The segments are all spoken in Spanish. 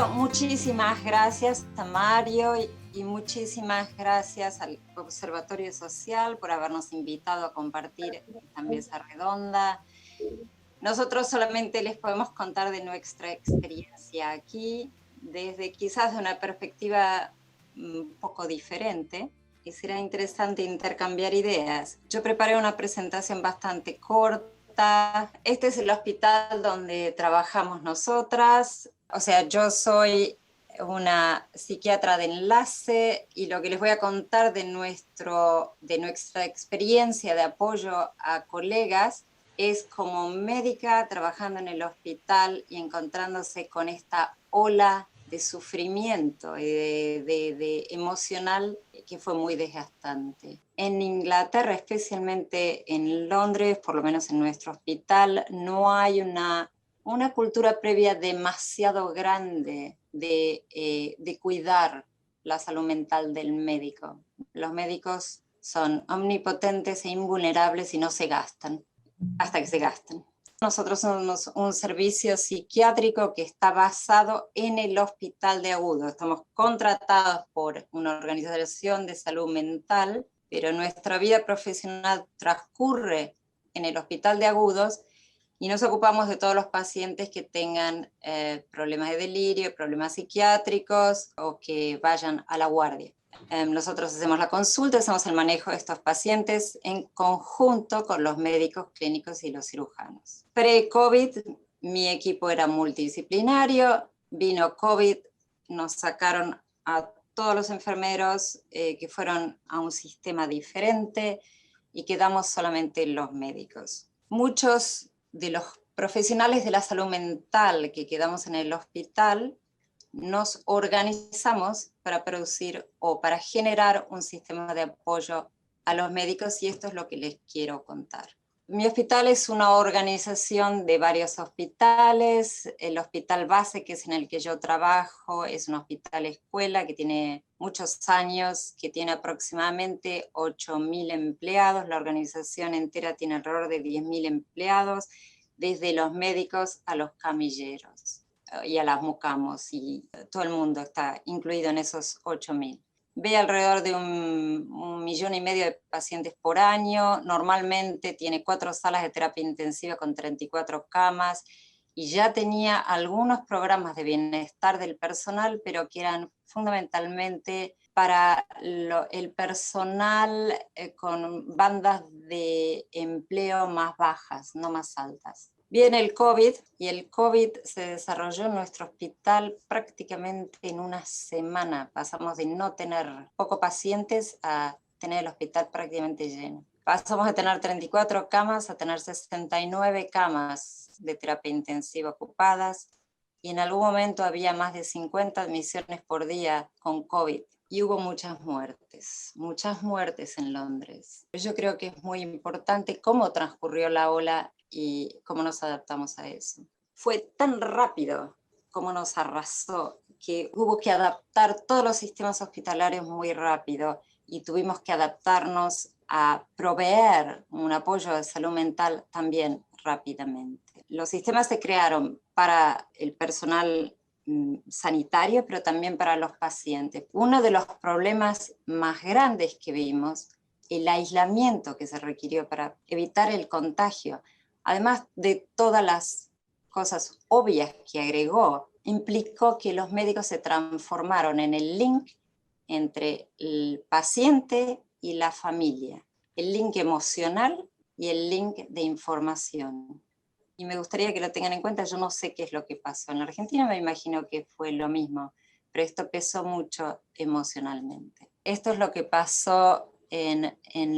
Primero, muchísimas gracias a Mario y muchísimas gracias al Observatorio Social por habernos invitado a compartir esta mesa redonda. Nosotros solamente les podemos contar de nuestra experiencia aquí, desde quizás de una perspectiva un poco diferente, y será interesante intercambiar ideas. Yo preparé una presentación bastante corta. Este es el hospital donde trabajamos nosotras. O sea, yo soy una psiquiatra de enlace y lo que les voy a contar de nuestra experiencia de apoyo a colegas es como médica trabajando en el hospital y encontrándose con esta ola de sufrimiento y de emocional que fue muy desgastante. En Inglaterra, especialmente en Londres, por lo menos en nuestro hospital, no hay una cultura previa demasiado grande de cuidar la salud mental del médico. Los médicos son omnipotentes e invulnerables y no se gastan hasta que se gastan. Nosotros somos un servicio psiquiátrico que está basado en el hospital de Agudos. Estamos contratados por una organización de salud mental, pero nuestra vida profesional transcurre en el hospital de Agudos y nos ocupamos de todos los pacientes que tengan problemas de delirio, problemas psiquiátricos o que vayan a la guardia. Nosotros hacemos la consulta, hacemos el manejo de estos pacientes en conjunto con los médicos clínicos y los cirujanos. Pre-COVID, mi equipo era multidisciplinario, vino COVID, nos sacaron a todos los enfermeros que fueron a un sistema diferente y quedamos solamente los médicos. Muchos de los profesionales de la salud mental que quedamos en el hospital nos organizamos para producir o para generar un sistema de apoyo a los médicos y esto es lo que les quiero contar. Mi hospital es una organización de varios hospitales. El hospital base, que es en el que yo trabajo, es un hospital escuela que tiene muchos años, que tiene aproximadamente 8.000 empleados. La organización entera tiene alrededor de 10.000 empleados, desde los médicos a los camilleros y a las mucamos, y todo el mundo está incluido en esos 8.000. Ve alrededor de 1,5 millones de pacientes por año, normalmente tiene 4 salas de terapia intensiva con 34 camas, y ya tenía algunos programas de bienestar del personal, pero que eran fundamentalmente para el personal con bandas de empleo más bajas, no más altas. Viene el COVID y el COVID se desarrolló en nuestro hospital prácticamente en una semana. Pasamos de no tener pocos pacientes a tener el hospital prácticamente lleno. Pasamos de tener 34 camas a tener 69 camas de terapia intensiva ocupadas y en algún momento había más de 50 admisiones por día con COVID. Y hubo muchas muertes en Londres. Yo creo que es muy importante cómo transcurrió la ola y cómo nos adaptamos a eso. Fue tan rápido como nos arrasó que hubo que adaptar todos los sistemas hospitalarios muy rápido y tuvimos que adaptarnos a proveer un apoyo de salud mental también rápidamente. Los sistemas se crearon para el personal sanitario, pero también para los pacientes. Uno de los problemas más grandes que vimos, el aislamiento que se requirió para evitar el contagio, además de todas las cosas obvias que agregó, implicó que los médicos se transformaron en el link entre el paciente y la familia, el link emocional y el link de información. Y me gustaría que lo tengan en cuenta. Yo no sé qué es lo que pasó. En Argentina me imagino que fue lo mismo, pero esto pesó mucho emocionalmente. Esto es lo que pasó en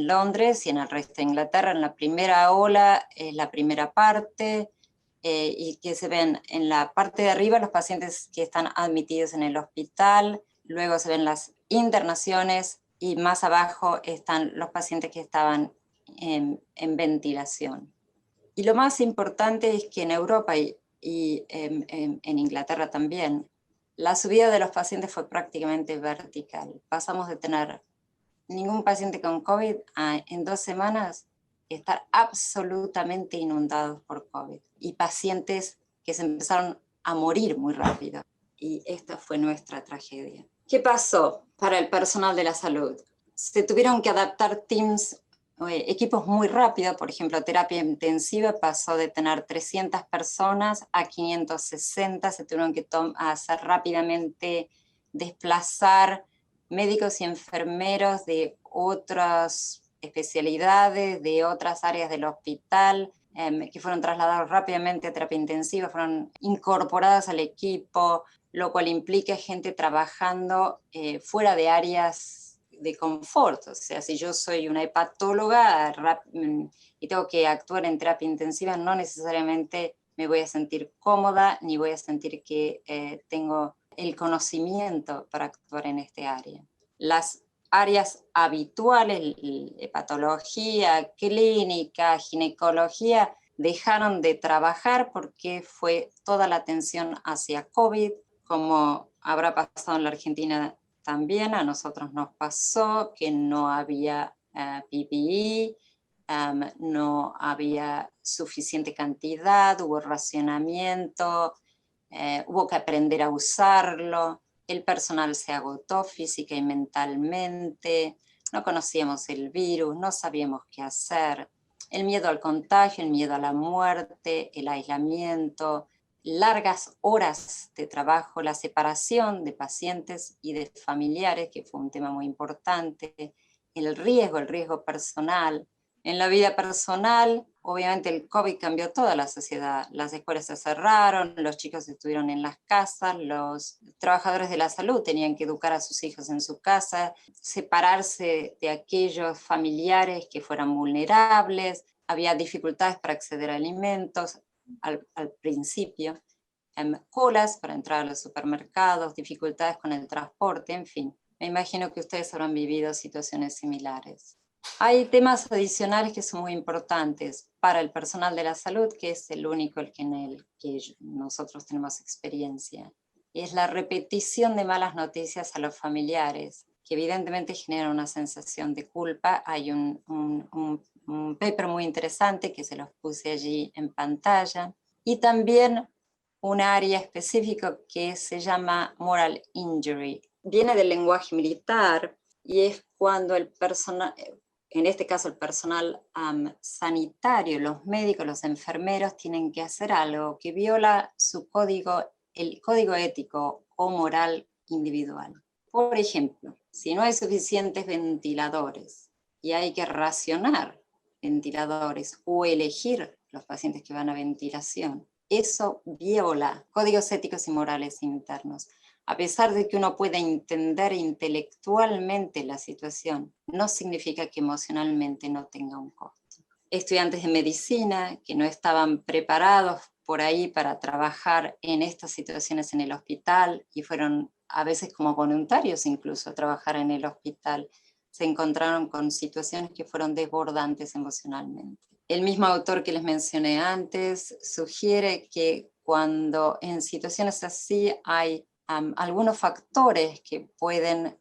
Londres y en el resto de Inglaterra. En la primera ola es la primera parte, y que se ven en la parte de arriba los pacientes que están admitidos en el hospital, luego se ven las internaciones y más abajo están los pacientes que estaban en ventilación. Y lo más importante es que en Europa y en Inglaterra también, la subida de los pacientes fue prácticamente vertical. Pasamos de tener ningún paciente con COVID a en 2 semanas estar absolutamente inundados por COVID. Y pacientes que se empezaron a morir muy rápido. y esta fue nuestra tragedia. ¿Qué pasó para el personal de la salud? Se tuvieron que adaptar teams, equipos muy rápido. Por ejemplo, terapia intensiva pasó de tener 300 personas a 560, se tuvieron que hacer rápidamente desplazar médicos y enfermeros de otras especialidades, de otras áreas del hospital, que fueron trasladados rápidamente a terapia intensiva, fueron incorporados al equipo, lo cual implica gente trabajando fuera de áreas de confort. O sea, si yo soy una hepatóloga y tengo que actuar en terapia intensiva, no necesariamente me voy a sentir cómoda, ni voy a sentir que tengo el conocimiento para actuar en este área. Las áreas habituales, hepatología, clínica, ginecología, dejaron de trabajar porque fue toda la atención hacia COVID, como habrá pasado en la Argentina también. A nosotros nos pasó que no había PPE, no había suficiente cantidad, hubo racionamiento, hubo que aprender a usarlo. El personal se agotó física y mentalmente, no conocíamos el virus, no sabíamos qué hacer. El miedo al contagio, el miedo a la muerte, el aislamiento, largas horas de trabajo, la separación de pacientes y de familiares, que fue un tema muy importante, el riesgo personal. En la vida personal, obviamente el COVID cambió toda la sociedad. Las escuelas se cerraron, los chicos estuvieron en las casas, los trabajadores de la salud tenían que educar a sus hijos en su casa, separarse de aquellos familiares que fueran vulnerables, había dificultades para acceder a alimentos al principio, colas para entrar a los supermercados, dificultades con el transporte, en fin. Me imagino que ustedes habrán vivido situaciones similares. Hay temas adicionales que son muy importantes para el personal de la salud, que es el único en el que nosotros tenemos experiencia. Y es la repetición de malas noticias a los familiares, que evidentemente genera una sensación de culpa. Hay un paper muy interesante que se los puse allí en pantalla. Y también un área específica que se llama moral injury. Viene del lenguaje militar y es cuando el personal, en este caso el personal sanitario, los médicos, los enfermeros, tienen que hacer algo que viola su código, el código ético o moral individual. Por ejemplo, si no hay suficientes ventiladores y hay que racionar ventiladores o elegir los pacientes que van a ventilación, eso viola códigos éticos y morales internos. A pesar de que uno pueda entender intelectualmente la situación, no significa que emocionalmente no tenga un costo. Estudiantes de medicina que no estaban preparados por ahí para trabajar en estas situaciones en el hospital y fueron a veces como voluntarios incluso a trabajar en el hospital, se encontraron con situaciones que fueron desbordantes emocionalmente. El mismo autor que les mencioné antes sugiere que cuando en situaciones así hay algunos factores que pueden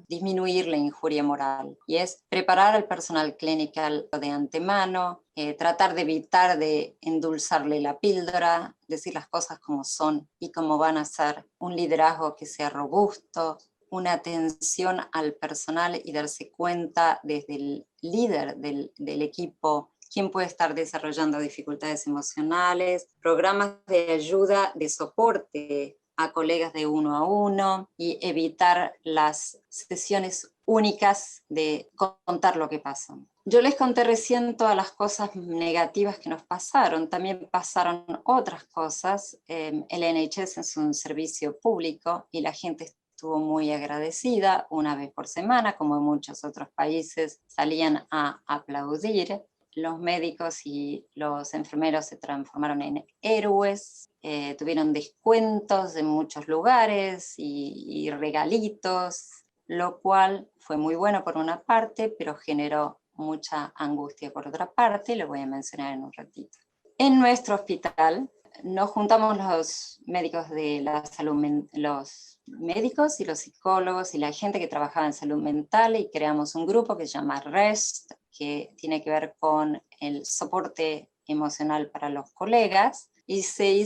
disminuir la injuria moral, y es preparar al personal clínico de antemano, tratar de evitar de endulzarle la píldora, decir las cosas como son y cómo van a ser, un liderazgo que sea robusto, una atención al personal y darse cuenta desde el líder del equipo quién puede estar desarrollando dificultades emocionales, programas de ayuda, de soporte a colegas de uno a uno y evitar las sesiones únicas de contar lo que pasa. Yo les conté recién todas las cosas negativas que nos pasaron, también pasaron otras cosas. El NHS es un servicio público y la gente estuvo muy agradecida, una vez por semana, como en muchos otros países, salían a aplaudir. Los médicos y los enfermeros se transformaron en héroes, tuvieron descuentos en muchos lugares y regalitos, lo cual fue muy bueno por una parte, pero generó mucha angustia por otra parte, lo voy a mencionar en un ratito. En nuestro hospital nos juntamos los médicos de la salud, los médicos y los psicólogos y la gente que trabajaba en salud mental, y creamos un grupo que se llama REST, que tiene que ver con el soporte emocional para los colegas, y se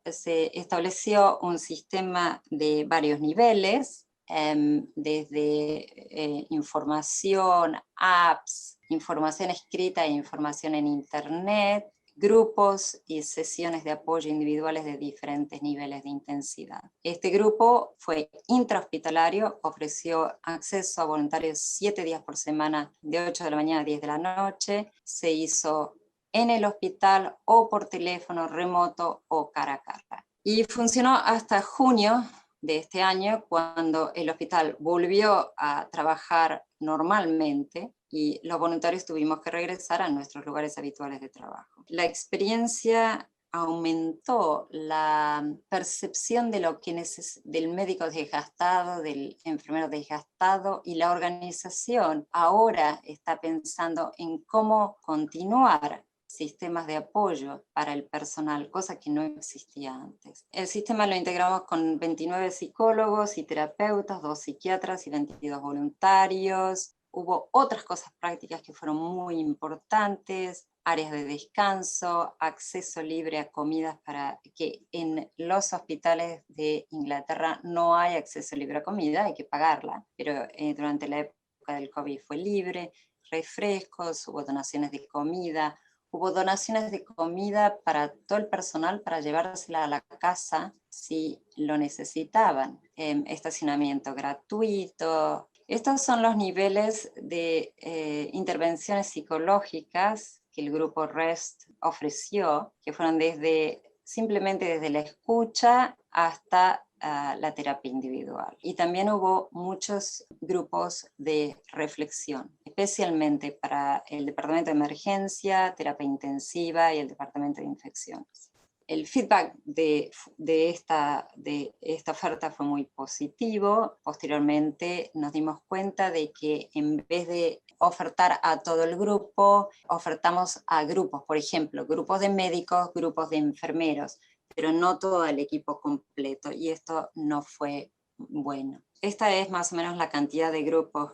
estableció un sistema de varios niveles, desde información, apps, información escrita e información en internet, grupos y sesiones de apoyo individuales de diferentes niveles de intensidad. Este grupo fue intrahospitalario, ofreció acceso a voluntarios 7 días por semana, de 8 de la mañana a 10 de la noche, se hizo en el hospital o por teléfono remoto o cara a cara. Y funcionó hasta junio de este año, cuando el hospital volvió a trabajar normalmente y los voluntarios tuvimos que regresar a nuestros lugares habituales de trabajo. La experiencia aumentó la percepción de lo que del médico desgastado, del enfermero desgastado, y la organización ahora está pensando en cómo continuar sistemas de apoyo para el personal, cosa que no existía antes. El sistema lo integramos con 29 psicólogos y terapeutas, 2 psiquiatras y 22 voluntarios. Hubo otras cosas prácticas que fueron muy importantes: áreas de descanso, acceso libre a comidas, para que en los hospitales de Inglaterra no hay acceso libre a comida, hay que pagarla, pero durante la época del COVID fue libre, refrescos, hubo donaciones de comida. Hubo donaciones de comida para todo el personal para llevársela a la casa si lo necesitaban. Estacionamiento gratuito. Estos son los niveles de intervenciones psicológicas que el grupo REST ofreció, que fueron simplemente desde la escucha hasta la terapia individual. Y también hubo muchos grupos de reflexión, especialmente para el departamento de emergencia, terapia intensiva y el departamento de infecciones. El feedback de esta oferta fue muy positivo. Posteriormente nos dimos cuenta de que en vez de ofertar a todo el grupo, ofertamos a grupos, por ejemplo, grupos de médicos, grupos de enfermeros, pero no todo el equipo completo, y esto no fue bueno. Esta es más o menos la cantidad de grupos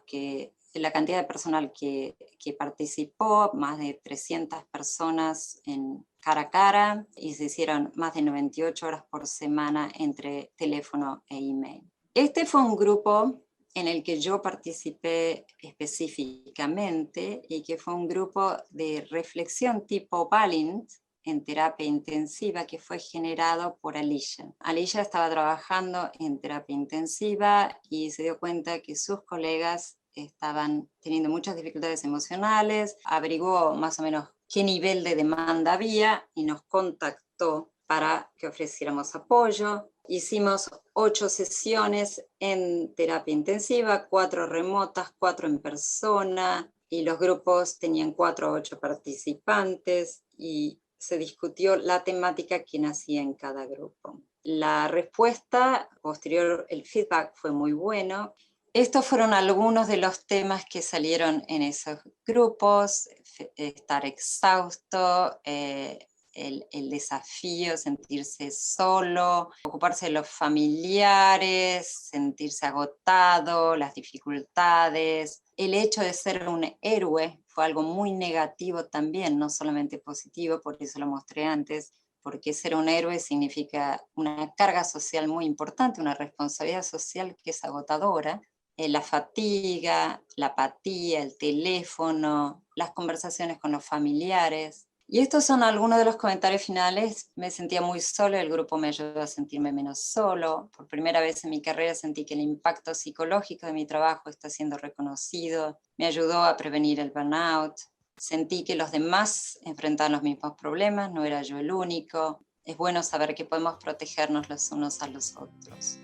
la cantidad de personal que participó, más de 300 personas en cara a cara, y se hicieron más de 98 horas por semana entre teléfono e email. Este fue un grupo en el que yo participé específicamente, y que fue un grupo de reflexión tipo Balint en terapia intensiva, que fue generado por Alicia. Alicia estaba trabajando en terapia intensiva y se dio cuenta que sus colegas estaban teniendo muchas dificultades emocionales, averiguó más o menos qué nivel de demanda había y nos contactó para que ofreciéramos apoyo. Hicimos 8 sesiones en terapia intensiva, 4 remotas, 4 en persona, y los grupos tenían 4 a 8 participantes, y se discutió la temática que nacía en cada grupo. La respuesta posterior, el feedback fue muy bueno. Estos fueron algunos de los temas que salieron en esos grupos: estar exhausto, el desafío, sentirse solo, ocuparse de los familiares, sentirse agotado, las dificultades. El hecho de ser un héroe fue algo muy negativo también, no solamente positivo, por eso lo mostré antes, porque ser un héroe significa una carga social muy importante, una responsabilidad social que es agotadora. La fatiga, la apatía, el teléfono, las conversaciones con los familiares. Y estos son algunos de los comentarios finales. Me sentía muy solo, el grupo me ayudó a sentirme menos solo. Por primera vez en mi carrera sentí que el impacto psicológico de mi trabajo está siendo reconocido. Me ayudó a prevenir el burnout. Sentí que los demás enfrentaban los mismos problemas, no era yo el único. Es bueno saber que podemos protegernos los unos a los otros.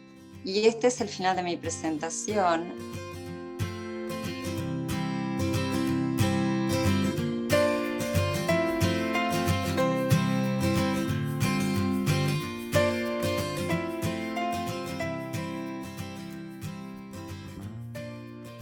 Y este es el final de mi presentación.